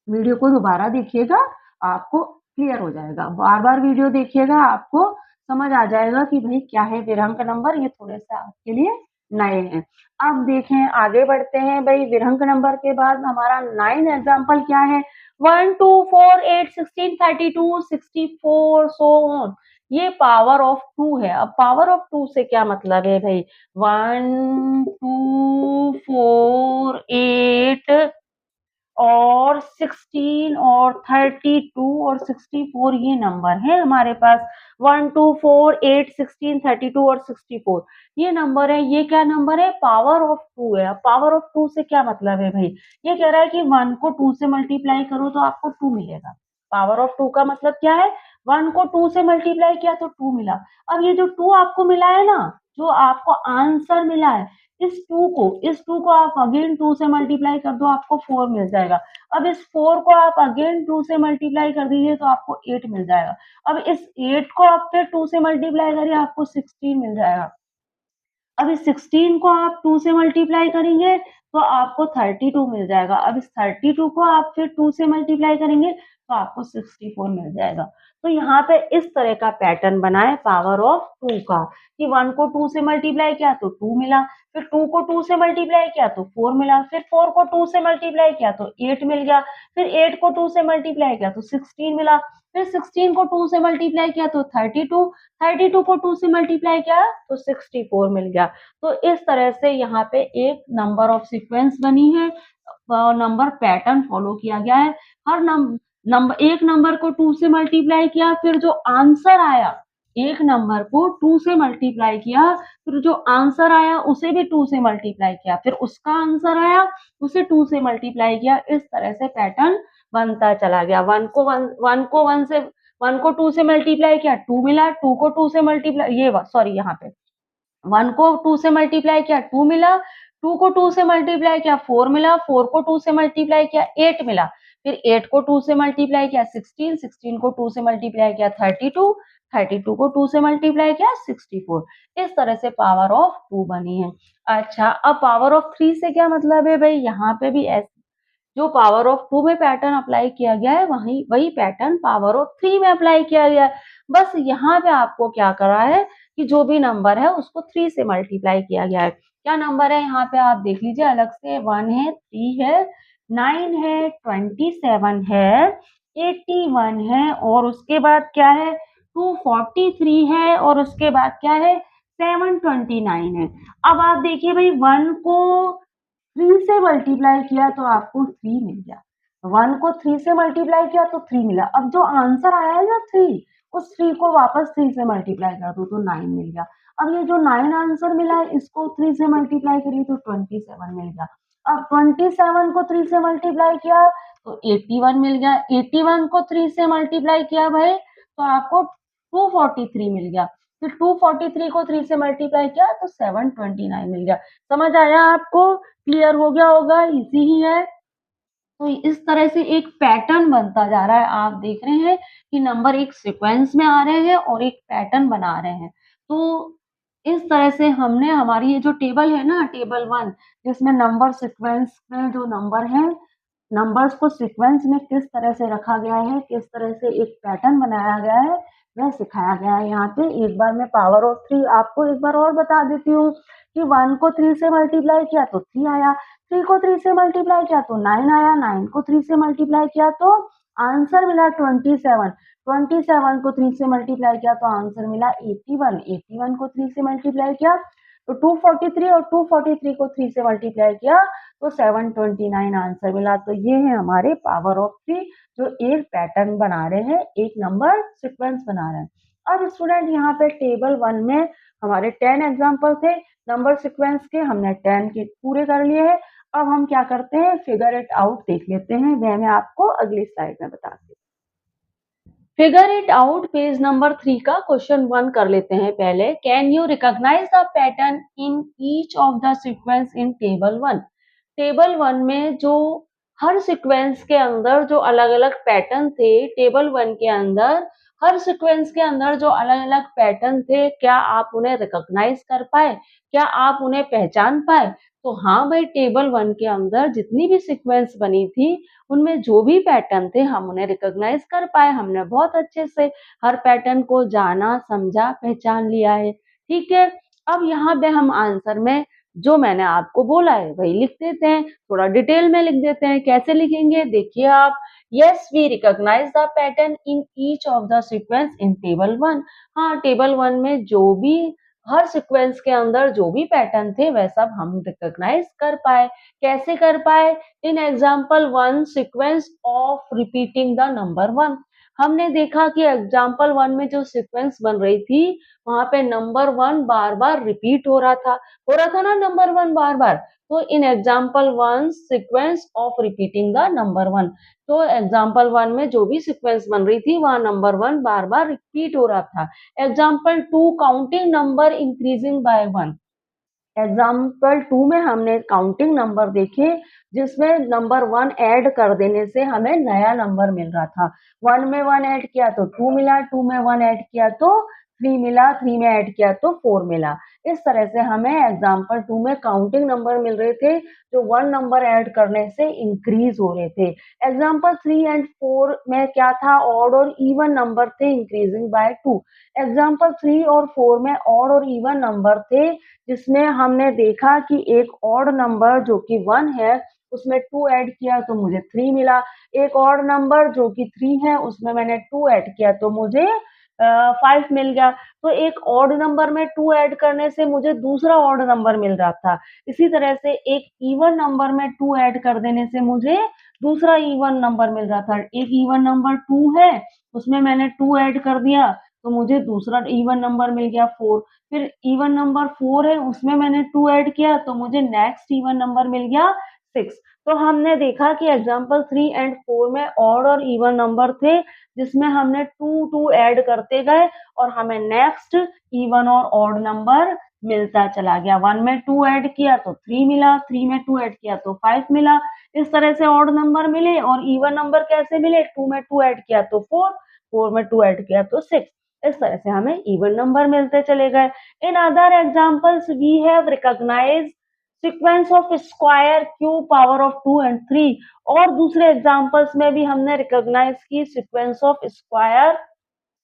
वीडियो को दोबारा देखिएगा, आपको क्लियर हो जाएगा। बार-बार वीडियो देखिएगा, आपको समझ आ जाएगा कि भई क्या है विरहांक नंबर, ये थोड़े-से आपके लिए नए हैं। अब देखें, आगे बढ़ते हैं भई, विरहांक नंबर के बाद हमारा 9 एग्ज़ाम्पल क्या है? 1, 2, 4, 8, 16, 32, 64 सो ऑन। ये पावर ऑफ 2 है। अब पावर ऑफ 2 से क्या मतलब है भई? 1, 2, 4, 8 और 16 और 32 और 64, ये नंबर है हमारे पास। 1, 2, 4, 8, 16, 32 और 64, ये नंबर है। ये क्या नंबर है? पावर ऑफ 2 है। अब पावर ऑफ 2 से क्या मतलब है भाई? ये कह रहा है कि 1 को 2 से मल्टीप्लाई करो तो आपको 2 मिलेगा। पावर ऑफ 2 का मतलब क्या है? 1 को 2 से मल्टीप्लाई किया तो 2 मिला। अब ये जो 2 आपको मिला है ना, जो आपको आंसर मिला है, इस 2 को आप अगेन 2 से मल्टीप्लाई कर दो, आपको 4 मिल जाएगा। अब इस 4 को आप अगेन 2 से मल्टीप्लाई कर दीजिए तो आपको 8 मिल जाएगा। अब इस 8 को आप फिर 2 से मल्टीप्लाई करिए, आपको 16 मिल जाएगा। अब इस 16 को आप 2 से मल्टीप्लाई करेंगे तो आपको 32 मिल जाएगा। अब इस 32 को आप फिर 2 से मल्टीप्लाई करेंगे तो आपको 64 मिल जाएगा। तो यहाँ पे इस तरह का पैटर्न बना है पावर ऑफ 2 का, कि 1 को 2 से मल्टीप्लाई किया तो 2 मिला, फिर 2 को 2 से मल्टीप्लाई किया तो 4 मिला, फिर 4 को 2 से मल्टीप्लाई किया तो 8 मिल गया, फिर 8 को 2 से मल्टीप्लाई किया तो 16 मिला, फिर 16 को 2 से मल्टीप्लाई किया तो 32, 32 को 2 से मल्टीप्लाई किया तो 64 मिल गया। तो इस तरह से यहाँ पे एक नंबर ऑफ सीक्वेंस बनी है, नंबर पैटर्न फॉलो किया गया है। हर एक नंबर को 2 से मल्टीप्लाई किया, फिर जो आंसर आया, एक नंबर को 2 से मल्टीप्लाई किया, फिर जो आंसर आया उसे भी 2 से मल्टीप्लाई किया, फिर उसका आंसर आया, उसे 2 से मल्टीप्लाई किया। इस तरह से पैटर्न बनता चला गया। 1 को 2 से मल्टीप्लाई किया, 2 मिला, 2 को 2 से मल्टीप्लाई, ये सॉरी, यहाँ पे 1 को 2 से मल्टीप्लाई किया 2 मिला, 2 को 2 से मल्टीप्लाई किया 4 मिला, 4 को 2 से मल्टीप्लाई किया 8 मिला, फिर 8 को 2 से मल्टीप्लाई किया 16, 16 को 2 से मल्टीप्लाई किया 32, 32 को 2 से मल्टीप्लाई किया 64। इस तरह से पावर ऑफ 2 बनी है। अच्छा, अब पावर ऑफ 3 से क्या मतलब है भाई? यहाँ पे भी ऐसे जो पावर ऑफ 2 में पैटर्न अप्लाई किया गया है वही पैटर्न पावर ऑफ 3 में अप्लाई किया गया है। बस यहाँ पे आपको क्या करा है कि जो भी नंबर है उसको 3 से मल्टीप्लाई किया गया है। क्या नंबर है यहाँ पे आप देख लीजिए अलग से 1 है, 3 है, 9 है, 27 है, 81 है और उसके बाद क्या है 243 है और उसके बाद क्या है 729 है। अब आप देखिए भाई 1 को 3 से मल्टीप्लाई किया तो आपको 3 मिल गया। 1 को 3 से मल्टीप्लाई किया तो 3 मिला। अब जो आंसर आया है ना 3 उस 3 को वापस 3 से मल्टीप्लाई कर दो तो 9 मिल गया। अब ये जो 9 आंसर मिला है इसको 3 से मल्टीप्लाई करिए तो 27 मिल गया। अब 27 को 3 से मल्टीप्लाई किया तो 81 मिल गया। 81 को 3 से मल्टीप्लाई किया भाई तो आपको 243 मिल गया। फिर 243 को 3 से मल्टीप्लाई किया तो 729 मिल गया। समझ आया आपको? क्लियर हो गया होगा, इजी ही है। तो इस तरह से एक पैटर्न बनता जा रहा है। आप देख रहे हैं कि नंबर एक सीक्वेंस में आ रहे हैं और एक पैटर्न बना रहे हैं। तो इस तरह से हमने हमारी ये जो टेबल है ना टेबल 1 जिसमें नंबर सीक्वेंस में जो नंबर है नंबर्स को सीक्वेंस में किस तरह से रखा गया है, किस तरह से एक पैटर्न बनाया गया है, वह सिखाया गया है यहाँ पे। एक बार मैं पावर ऑफ 3 आपको एक बार और बता देती हूँ कि 1 को 3 से मल्टीप्लाई किया तो 3 आया, 3 को 3 से मल्टीप्लाई किया तो 9 आया, 9 को 3 से मल्टीप्लाई किया तो आंसर मिला 27, 27 को 3 से मल्टीप्लाई किया तो आंसर मिला 81, 81 को 3 से मल्टीप्लाई किया तो 243 और 243 को 3 से मल्टीप्लाई किया तो 729 आंसर मिला। तो ये है हमारे पावर ऑफ 3 जो एक पैटर्न बना रहे हैं, एक नंबर सीक्वेंस बना रहे हैं। अब स्टूडेंट यहाँ पे टेबल 1 में हमारे 10 एग्जाम्पल थे नंबर सीक्वेंस के, हमने 10 के पूरे कर लिए हैं। अब हम क्या करते हैं फिगर इट आउट देख लेते हैं, वह मैं आपको अगली स्लाइड में बताती हूँ। Figure it out page number 3 का क्वेश्चन 1 कर लेते हैं पहले। Can you recognise the pattern in each of the sequence in table 1? Table 1 में जो हर सीक्वेंस के अंदर जो अलग-अलग पैटर्न थे, टेबल 1 के अंदर हर सीक्वेंस के अंदर जो अलग-अलग पैटर्न थे, क्या आप उन्हें रिकॉग्नाइज कर पाए? क्या आप उन्हें पहचान पाए? तो हाँ भाई टेबल 1 के अंदर जितनी भी सीक्वेंस बनी थी उनमें जो भी पैटर्न थे हम उन्हें रिकॉग्नाइज कर पाए। हमने बहुत अच्छे से हर पैटर्न को जाना, समझा, पहचान लिया है। ठीक है? अब यहाँ पे हम आंसर में जो मैंने आपको बोला है वही लिख देते हैं। थोड़ा डिटेल में लिख देते हैं। कैसे लिखेंगे? देखिए आप, yes we recognise the pattern in each of the sequence in table 1। हाँ, टेबल 1 में जो भी हर सीक्वेंस के अंदर जो भी पैटर्न थे वह सब हम रिकॉग्नाइज कर पाए। कैसे कर पाए? In example 1 sequence of repeating the number 1। हमने देखा कि एग्जाम्पल 1 में जो सीक्वेंस बन रही थी वहां पे नंबर 1 बार बार रिपीट हो रहा था ना नंबर 1 बार बार। तो in example 1 sequence of repeating the number 1, तो एग्जाम्पल 1 में जो भी सीक्वेंस बन रही थी वहां नंबर 1 बार बार रिपीट हो रहा था। Example 2 counting number increasing bye 1। Example 2 में हमने काउंटिंग नंबर देखे जिसमें नंबर 1 ऐड कर देने से हमें नया नंबर मिल रहा था। 1 में 1 ऐड किया तो 2 मिला, 2 में 1 ऐड किया तो 3 मिला, 3 में ऐड किया तो 4 मिला। इस तरह से हमें एग्जाम्पल 2 में काउंटिंग नंबर मिल रहे थे जो 1 नंबर ऐड करने से इंक्रीज हो रहे थे। एग्जाम्पल 3 एंड 4 में क्या था, ऑड और इवन नंबर थे इंक्रीजिंग बाय 2। एग्जाम्पल 3 और 4 में ऑड और इवन नंबर थे जिसमें हमने देखा कि एक ऑड नंबर जो कि 1 है उसमें 2 ऐड किया तो मुझे 3 मिला। एक ऑड नंबर जो कि 3 है उसमें मैंने 2 ऐड किया तो मुझे 5 मिल गया। तो एक ऑड नंबर में 2 ऐड करने से मुझे दूसरा ऑड नंबर मिल रहा था। इसी तरह से एक इवन नंबर में 2 ऐड कर देने से मुझे दूसरा इवन नंबर मिल रहा था। एक इवन नंबर 2 है उसमें मैंने 2 ऐड कर दिया तो मुझे दूसरा इवन नंबर मिल गया 4। फिर इवन नंबर 4 है उसमें मैंने 2 ऐड किया तो मुझे नेक्स्ट इवन नंबर मिल गया 6। तो हमने देखा कि एग्जाम्पल 3 एंड 4 में ऑड और इवन नंबर थे जिसमें हमने 2 ऐड करते गए और हमें नेक्स्ट इवन और ऑड नंबर मिलता चला गया। 1 में 2 ऐड किया तो 3 मिला, 3 में 2 ऐड किया तो 5 मिला। इस तरह से ऑड नंबर मिले और इवन नंबर कैसे मिले, 2 में 2 ऐड किया तो 4, 4 में 2 ऐड किया तो 6। इस तरह से हमें इवन नंबर मिलते चले गए। In other examples we have recognised sequence of square cube power of 2 and 3। और दूसरे एग्जांपल्स में भी हमने रिकॉग्नाइज की सीक्वेंस ऑफ स्क्वायर,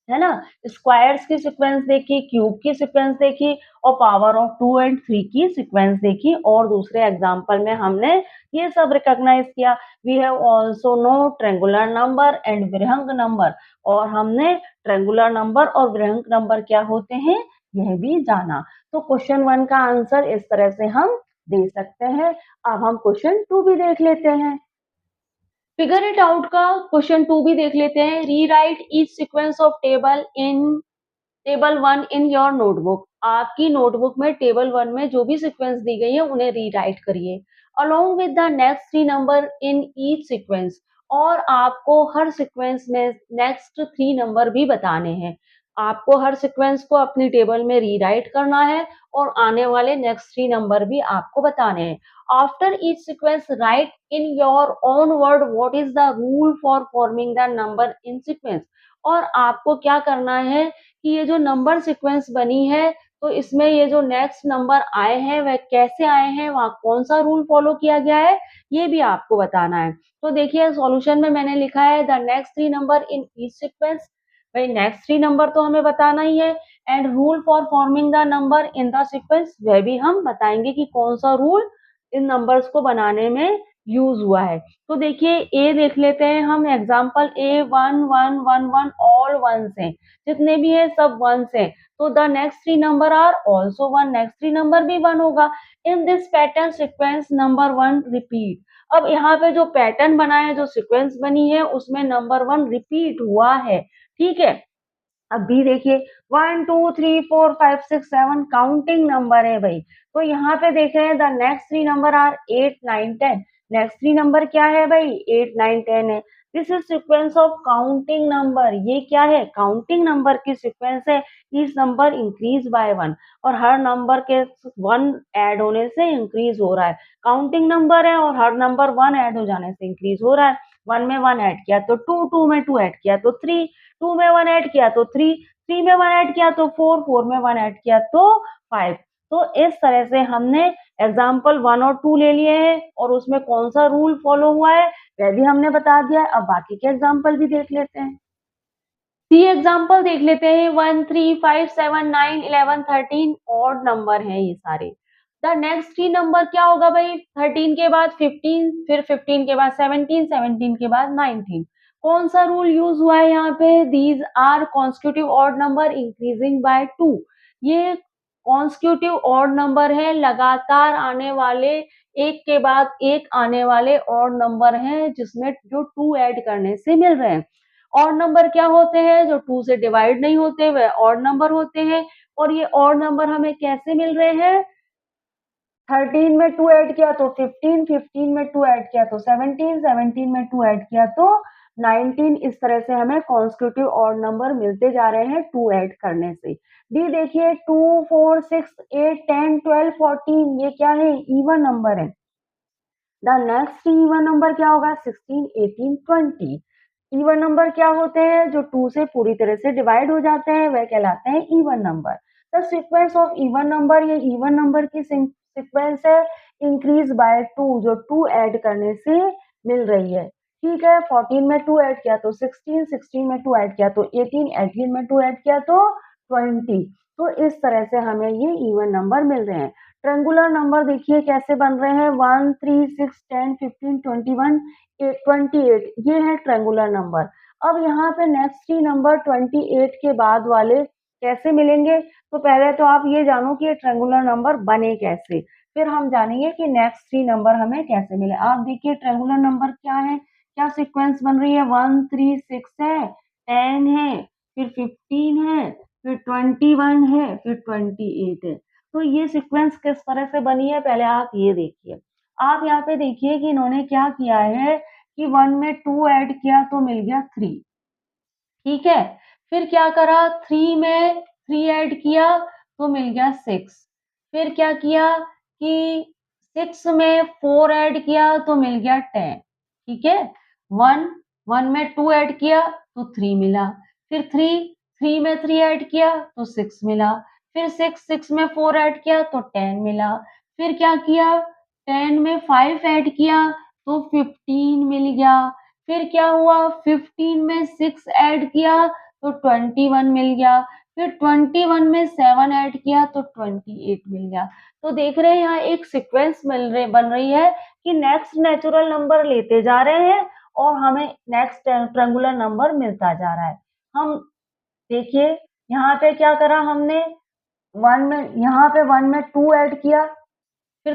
है ना, स्क्वायर्स की सीक्वेंस देखी, क्यूब की सीक्वेंस देखी और पावर ऑफ 2 एंड 3 की सीक्वेंस देखी। और दूसरे एग्जांपल में हमने ये सब रिकॉग्नाइज किया। We have also know triangular number and विहंग नंबर। और हमने ट्रायंगुलर नंबर और विहंग नंबर क्या होते हैं यह भी जाना। तो क्वेश्चन 1 का आंसर इस तरह से हम दे सकते हैं। अब हम क्वेश्चन 2 भी देख लेते हैं। फिगर इट आउट का क्वेश्चन 2 भी देख लेते हैं। Rewrite each sequence of table 1 in your notebook. आपकी नोटबुक में टेबल 1 में जो भी सीक्वेंस दी गई है उन्हें रीराइट करिए along with the next 3 number in each sequence. और आपको हर सीक्वेंस में नेक्स्ट 3 नंबर भी बताने हैं। आपको हर सीक्वेंस को अपनी टेबल में रीराइट करना है और आने वाले नेक्स्ट 3 नंबर भी आपको बताने हैं। After each sequence right in your own word what is the rule for forming the number in sequence. और आपको क्या करना है कि ये जो नंबर सीक्वेंस बनी है तो इसमें ये जो नेक्स्ट नंबर आए हैं वह कैसे आए हैं, वहाँ कौन सा रूल फॉलो किया गया है, ये भी आपको बताना है। तो देखिए सॉल्यूशन में मैंने लिखा है the next 3 number in each sequence. भाई नेक्स्ट 3 नंबर तो हमें बताना ही है and rule for forming the number in the sequence वह भी हम बताएंगे कि कौन सा रूल इन नंबर्स को बनाने में यूज हुआ है। तो देखिए ए देख लेते हैं हम। एग्जांपल ए 1 1 1 1 ऑल वंस हैं, जितने भी है सब वंस हैं। तो the next 3 number are also 1, next 3 number भी 1 होगा। In this pattern sequence number 1 repeat. अब यहाँ पे जो पैटर्न बना है, जो सीक्वेंस बनी है उसमें नंबर 1 रिपीट हुआ है। ठीक है। अब बी देखिए 1 2 3 4 5 6 7 काउंटिंग नंबर है भाई। तो यहाँ पे देख रहे हैं the next 3 number are 8 9 10। Next 3 number क्या है भाई 8 9 10 है। This is sequence of counting number. ये क्या है काउंटिंग नंबर की सीक्वेंस है। ईच नंबर इंक्रीज बाय 1 और हर नंबर के 1 ऐड होने से इंक्रीज हो रहा है। काउंटिंग नंबर है और हर नंबर 1 ऐड हो जाने से इंक्रीज हो रहा है। 1 में 1 ऐड किया तो 2, 2 में 2 ऐड किया तो 3, 2 में 1 ऐड किया तो 3, 3 में 1 ऐड किया तो 4, 4 में 1 ऐड किया तो 5। तो इस तरह से हमने एग्जाम्पल 1 और 2 ले लिए हैं और उसमें कौन सा रूल फॉलो हुआ है वह भी हमने बता दिया है। अब बाकी के एग्जाम्पल भी देख लेते हैं। सी एग्जाम्पल देख लेते हैं। 1 3 5 7 9 11 13 ऑड नंबर हैं ये सारे। द नेक्स्ट 3 नंबर क्या होगा भाई 13 के बाद 15, फिर 15 के बाद 17, 17 के बाद 19। कौन सा रूल यूज हुआ है यहाँ पे these are constitutive odd number increasing by 2। ये कॉन्स्टिट्यूटिव ऑड नंबर है, लगातार आने वाले एक के बाद एक आने वाले ऑड नंबर हैं जिसमें जो 2 ऐड करने से मिल रहे हैं। ऑड नंबर क्या होते हैं जो 2 से डिवाइड नहीं होते वह ऑड नंबर होते हैं। और ये ऑड नंबर हमें कैसे मिल रहे हैं 13 में 2 ऐड किया तो 15, 15 में 2 ऐड किया तो 17, 17 में 2 ऐड किया तो 19। इस तरह से हमें कॉन्स्टिट्यूटिव ऑड नंबर मिलते जा रहे हैं 2 ऐड करने से। डी देखिए 2 4 6 8 10 12 14 ये क्या है इवन नंबर है। द नेक्स्ट इवन नंबर क्या होगा 16 18 20। इवन नंबर क्या होते हैं जो 2 से पूरी तरह से डिवाइड हो जाते हैं वह कहलाते हैं even number. The sequence of even number ये इवन नंबर की सीक्वेंस है इंक्रीज बाय 2 जो 2 ऐड करने से मिल रही है। ठीक है 14 में 2 ऐड किया तो 16, 16 में 2 ऐड किया तो 18, 18 में 2 ऐड किया तो 20। तो इस तरह से हमें ये इवन नंबर मिल रहे हैं। ट्रायंगुलर नंबर देखिए कैसे बन रहे हैं 1 3 6 10 15 21 28 ये है ट्रायंगुलर नंबर। अब यहाँ पे नेक्स्ट 3 नंबर 28 के बाद वाले कैसे मिलेंगे तो पहले तो आप ये जानो कि ये ट्रायंगुलर नंबर बने कैसे, फिर हम जानेंगे कि नेक्स्ट 3 नंबर हमें कैसे मिले। आप देखिए ट्रायंगुलर नंबर क्या है, क्या सीक्वेंस बन रही है 1 3 6 है 10 है फिर 15 है फिर 21 है फिर 28 है। तो ये सीक्वेंस किस तरह से बनी है पहले आप ये देखिए। आप यहाँ पे देखिए कि इन्होंने क्या किया है कि 1 में 2 ऐड किया तो मिल गया 3। ठीक है फिर क्या करा 3 में 3 ऐड किया तो मिल गया 6। फिर क्या किया कि 6 में 4 ऐड किया तो मिल गया 10। ठीक है 1 1 में 2 ऐड किया तो 3 मिला। फिर 3 3 में 3 ऐड किया तो 6 मिला। फिर 6 6 में 4 ऐड किया तो 10 मिला। फिर क्या किया 10 में 5 ऐड किया तो 15 मिल गया। फिर क्या हुआ 15 में 6 ऐड किया तो 21 मिल गया। फिर 21 में 7 ऐड किया तो 28 मिल गया। तो देख रहे हैं यहाँ एक सीक्वेंस बन रही है कि नेक्स्ट नेचुरल नंबर लेते जा रहे हैं और हमें नेक्स्ट ट्रायंगुलर नंबर मिलता जा रहा है। हम देखिए यहाँ पे क्या करा हमने 1 में यहाँ पे 1 में 2 ऐड किया, फिर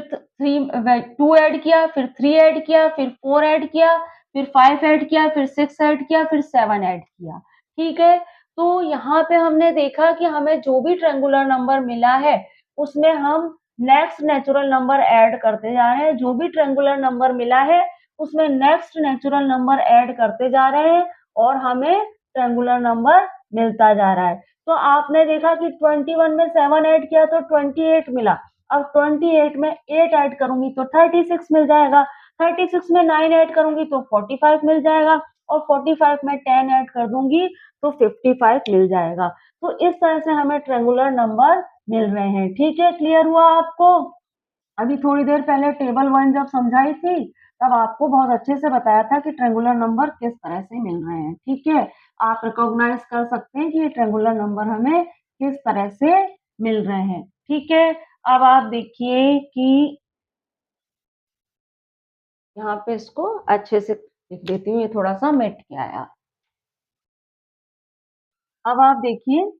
2 ऐड किया, फिर 3 ऐड किया, फिर 4 ऐड किया, फिर 5 ऐड किया, फिर 6 ऐड किया, फिर 7 ऐड किया। ठीक है? तो यहाँ पे हमने देखा कि हमें जो भी ट्रायंगुलर नंबर मिला है, उसमें हम नेक्स्ट नेचुरल नंबर ऐड करते जा रहे हैं। जो भी ट्रायंगुलर नंबर मिला है, उसमें नेक्स्ट नेचुरल नंबर ऐड करते जा रहे हैं और हमें ट्रायंगुलर नंबर मिलता जा रहा है। तो आपने देखा कि 21 में 7 ऐड किया तो 28 मिला। अब 28 में 8 ऐड करूँगी तो 36 मिल जाएगा, 36 में 9 ऐड करूँगी तो 45 मिल जाएगा और 45 में 10 ऐड कर दूँगी तो 55 मिल जाएगा। तो इस तरह से हमें ट्रायंगुलर नंबर मिल रहे हैं। ठीक है, क्लियर हुआ आपको? अभी थोड़ी देर पहले टेबल 1 जब समझाई थी, तब आपको बहुत अच्छे से बताया था कि ट्रायंगुलर नंबर किस तरह से मिल रहे हैं। ठीक है? आप रिकॉग्नाइज़ कर सकते हैं कि ये ट्रायंगुलर नंबर हमें किस तरह से मिल रहे हैं। ठीक है? अब आप देखिए कि यहाँ पे इसको अच्छे से लिख देती हूँ, ये थोड़ा-सा मिट के आया। अब आप देखिए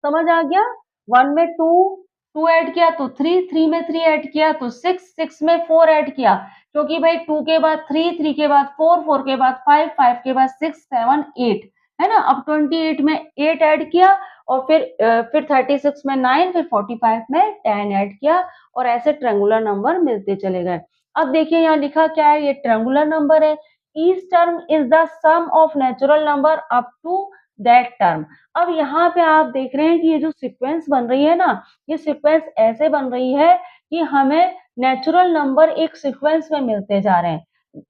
समझ आ गया? 1 में 2, 2 ऐड किया तो 3, 3 में 3 ऐड किया तो 6, 6 में 4 ऐड किया क्योंकि भाई 2 के बाद 3, 3 के बाद 4, 4 के बाद 5, 5 के बाद 6, 7, 8 है ना? अब 28 में 8 ऐड किया और फिर 36 में 9 फिर 45 में 10 ऐड किया और ऐसे ट्रायंगुलर नंबर मिलते चले गए। अब देखिए यहाँ लिखा क्या है? ये ट्रायंगुलर नंबर है। Each term is the sum of natural number up to that term. अब यहाँ पे आप देख रहे हैं कि ये जो सीक्वेंस बन रही है ना, ये सीक्वेंस ऐसे बन रही है कि हमें नेचुरल नंबर एक सीक्वेंस में मिलते जा रहे हैं।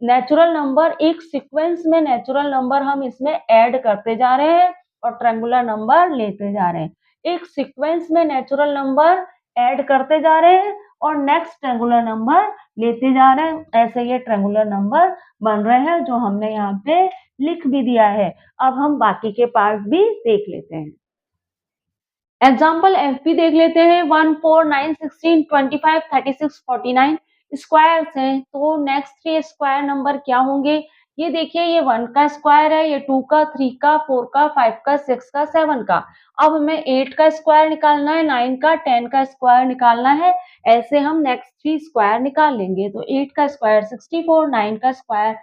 नेचुरल नंबर एक सीक्वेंस में नेचुरल नंबर हम इसमें ऐड करते जा रहे हैं और ट्रायंगुलर नंबर लेते जा रहे हैं। एक सीक्वेंस में नेचुरल नंबर ऐड करते जा रहे हैं और नेक्स्ट ट्रायंगुलर नंबर लेते जा रहे हैं। ऐसे ये ट्रायंगुलर नंबर बन रहे हैं जो हमने यहाँ पे लिख भी दिया है। अब हम बाकी के पार्ट भी देख लेते हैं। एग्जाम्पल एफपी देख लेते हैं 1, 4, 9, 16, 25, 36, 49 स्क्वायर्स हैं तो नेक्स्ट 3 स्क्वायर नंबर क्या होंगे? ये देखिए ये 1 का स्क्वायर है, ये 2 का, 3 का, 4 का, 5 का, 6 का, 7 का। अब हमें 8 का स्क्वायर निकालना है, 9 का, 10 का स्क्वायर निकालना है। ऐसे हम नेक्स्ट 3 स्क्वायर निकाल लेंगे। तो 8 का स्क्वायर 64, 9 का स्क्वायर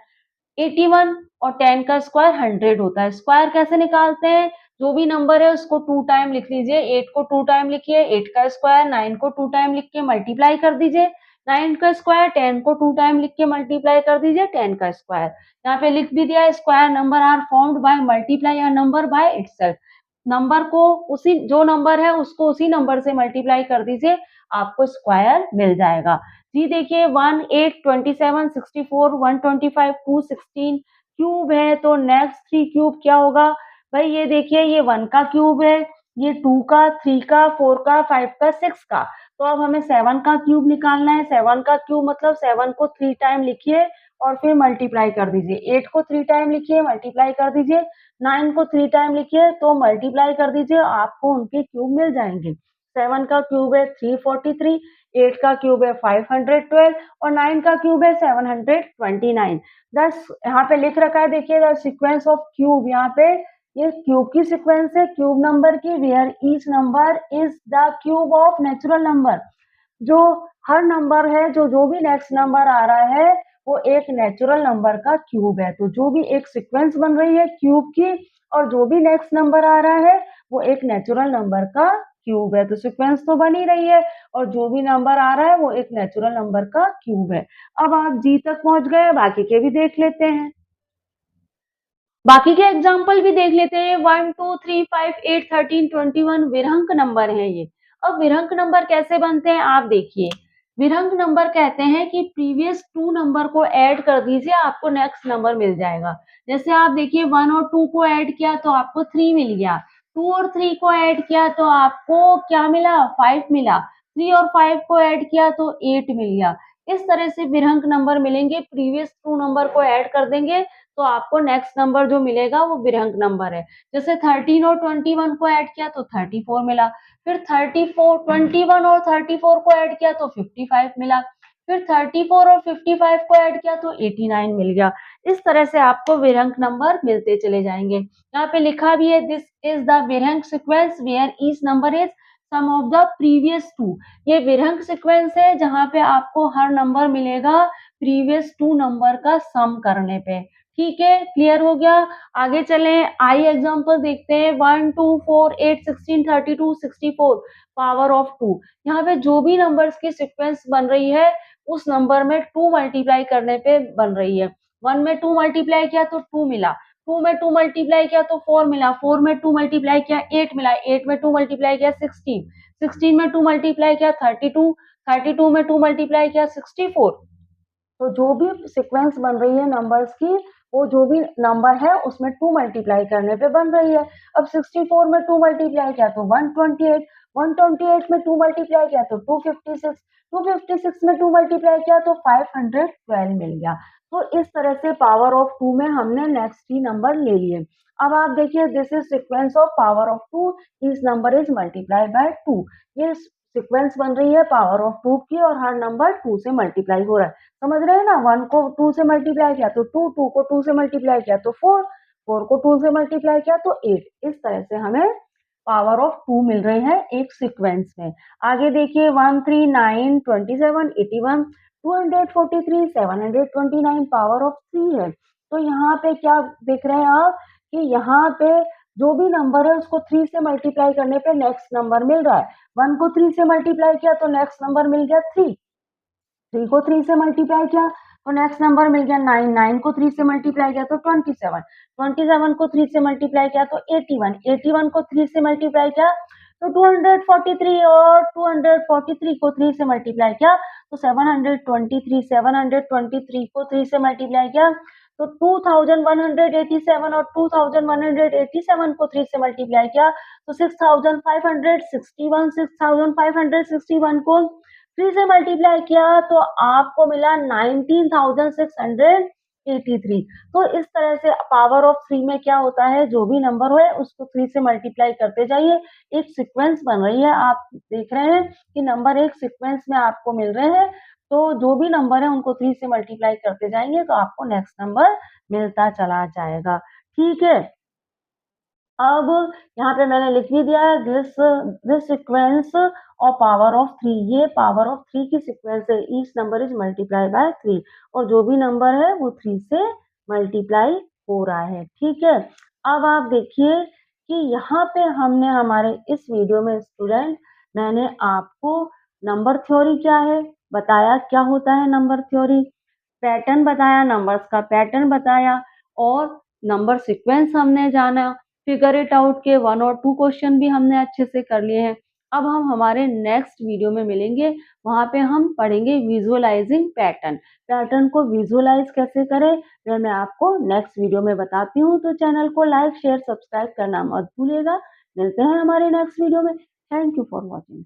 81 और 10 का स्क्वायर 100 होता है। स्क्वायर कैसे निकालते हैं? जो भी नंबर है उसको 2 टाइम लिख लीजिए। 8 को 2 टाइम लिखिए, 8 का स्क्वायर 9 को 2 टाइम लिख के मल्टीप्लाई कर दीजिए। 9 का स्क्वायर 10 को 2 टाइम लिख के मल्टीप्लाई कर दीजिए 10 का स्क्वायर। यहाँ पे लिख भी दिया है square number are formed by multiply a number by itself. Number को उसी जो नंबर है उसको उसी नंबर से मल्टीप्लाई कर दीजिए, आपको स्क्वायर मिल जाएगा। जी देखिए 1, 8, 27, 64, 125, 216 क्यूब है तो नेक्स्ट 3 क्यूब क्या होगा? भाई ये देखिए ये 1 का क्यूब है, ये 2 का, 3 का, 4 का, 5 का, 6 का। तो अब हमें 7 का क्यूब निकालना है। 7 का क्यूब मतलब 7 को 3 टाइम लिखिए और फिर मल्टीप्लाई कर दीजिए। 8 को 3 टाइम लिखिए, मल्टीप्लाई कर दीजिए। 9 को 3 टाइम लिखिए तो मल्टीप्लाई कर दीजिए, आपको उनके क्यूब मिल जाएँगे। 7 का क्यूब है 343, 8 का क्यूब है 512 और 9 का क्यूब है 729। दस यहाँ पे लिख रखा है देखिए द सीक्वेंस ऑफ क्यूब, यहाँ पे ये क्यूब की सीक्वेंस है क्यूब नंबर की where each number is the cube of natural number. जो हर नंबर है जो भी नेक्स्ट नंबर आ रहा है वो एक नेचुरल नंबर का क्यूब है। तो जो भी एक सीक्वेंस बन रही है क्यूब की और जो भी नेक्स्ट नंबर आ रहा है वो एक नेचुरल नंबर का क्यूब है। तो सीक्वेंस तो बन ही रही है और जो भी नंबर आ रहा है वो एक नेचुरल नंबर का क्यूब है। अब आप जी तक पहुंच गए, बाकी के भी देख लेते हैं। बाकी के एग्जाम्पल भी देख लेते हैं। 1, 2, 3, 5, 8, 13, 21 विरंक नंबर हैं ये। अब विरंक नंबर कैसे बनते हैं आप देखिए। विरंक नंबर कहते हैं कि प्रीवियस 2 नंबर को ऐड कर दीजिए, आपको नेक्स्ट नंबर मिल जाएगा। जैसे आप देखिए 1 और 2 को ऐड किया तो आपको 3 मिल गया। 2 और 3 को ऐड किया तो आपको क्या मिला? 5 मिला। 3 और 5 को ऐड किया तो 8 मिल गया। इस तरह से विरंक नंबर मिलेंगे, प्रीवियस 2 नंबर को ऐड कर देंगे तो आपको नेक्स्ट नंबर जो मिलेगा वो विरंक नंबर है। जैसे 13 और 21 को ऐड किया तो 34 मिला, फिर 34 21 और 34 को ऐड किया तो 55 मिला, फिर 34 और 55 को ऐड किया तो 89 मिल गया। इस तरह से आपको विरंक नंबर मिलते चले जाएंगे। यहाँ पे लिखा भी है दिस इज द विरंक sequence where each number is sum of the previous two. ये विरंक सीक्वेंस है जहाँ पे आपको हर नंबर मिलेगा प्रीवियस 2 नंबर का सम करने पे। ठीक है, क्लियर हो गया। आगे चलें, आई एग्जांपल देखते हैं। 1 2 4 8 16 32 64 पावर ऑफ 2। यहाँ पे जो भी नंबर्स की सीक्वेंस बन रही है उस नंबर में 2 मल्टीप्लाई करने पे बन रही है। 1 में 2 मल्टीप्लाई किया तो 2 मिला, 2 में 2 मल्टीप्लाई किया तो 4 मिला, 4 में 2 मल्टीप्लाई किया 8 मिला, 8 में 2 मल्टीप्लाई किया 16, 16 में 2 मल्टीप्लाई किया 32, 32 में 2 मल्टीप्लाई किया 64। तो जो भी सीक्वेंस बन रही है नंबर्स की, वो जो भी नंबर है उसमें 2 मल्टीप्लाई करने पे बन रही है। अब 64 में 2 मल्टीप्लाई किया तो 128, 128 में 2 मल्टीप्लाई किया तो 256, 256 में 2 मल्टीप्लाई किया तो 512 मिल गया। तो इस तरह से पावर ऑफ 2 में हमने नेक्स्ट ही नंबर ले लिए। अब आप देखिए this is sequence of power of 2, इस नंबर इज मल्टीप्लाई बाय 2। ये सीक्वेंस बन रही है पावर ऑफ 2 की और हर नंबर 2 से मल्टीप्लाई हो रहा है। समझ रहे हैं ना, 1 को 2 से मल्टीप्लाई किया तो 2, 2 को 2 से मल्टीप्लाई किया तो 4, 4 को 2 से मल्टीप्लाई किया तो 8। इस तरह से हमें पावर ऑफ 2 मिल रहे हैं एक सीक्वेंस में। आगे देखिए 1 3 9 27 81 243 729 पावर ऑफ 3 है। तो यहाँ पे क्या देख रहे हैं आप कि यहाँ पे जो भी नंबर है उसको 3 से मल्टीप्लाई करने पे नेक्स्ट नंबर मिल रहा है। 1 को 3 से मल्टीप्लाई किया तो नेक्स्ट नंबर मिल गया 3, 3 को 3 से मल्टीप्लाई किया तो नेक्स्ट नंबर मिल गया 9, 9 को 3 से मल्टीप्लाई किया तो 27, 27 को 3 से मल्टीप्लाई किया तो 81, 81 को 3 से मल्टीप्लाई किया तो 243 और 243 को 3 से मल्टीप्लाई किया तो 723, 723 को 3 से मल्टीप्लाई किया तो 2187 और 2187 को 3 से मल्टीप्लाई किया तो 6561, 6561 को 3 से मल्टीप्लाई किया तो आपको मिला 19,683। तो इस तरह से पावर ऑफ 3 में क्या होता है, जो भी नंबर है उसको 3 से मल्टीप्लाई करते जाइए। एक सीक्वेंस बन रही है, आप देख रहे हैं कि नंबर एक सीक्वेंस में आपको मिल रहे हैं, तो जो भी नंबर है उनको 3 से मल्टीप्लाई करते जाएंगे तो आपको नेक्स्ट नंबर मिलता चला जाएगा। ठीक है, अब यहाँ पे मैंने लिख भी दिया है दिस सीक्वेंस और पावर ऑफ 3, ये पावर ऑफ 3 की सीक्वेंस है। Each number is multiply by 3 और जो भी नंबर है वो 3 से मल्टीप्लाई हो रहा है। ठीक है, अब आप देखिए कि यहाँ पे हमने हमारे इस वीडियो में स्टूडेंट मैंने आपको नंबर थ्योरी क्या है बताया, क्या होता है नंबर थ्योरी, पैटर्न बताया, नंबर्स का पैटर्न बताया और नंबर सीक्वेंस हमने जाना, फिगर इट आउट के 1 और 2 क्वेश्चन भी हमने अच्छे से कर लिए हैं। अब हम हमारे नेक्स्ट वीडियो में मिलेंगे, वहाँ पे हम पढ़ेंगे विजुअलाइजिंग पैटर्न। पैटर्न को विजुअलाइज कैसे करें वह मैं आपको नेक्स्ट वीडियो में बताती हूँ। तो चैनल को लाइक शेयर सब्सक्राइब करना मत भूलिएगा। मिलते हैं हमारे नेक्स्ट वीडियो में। Thank you for watching.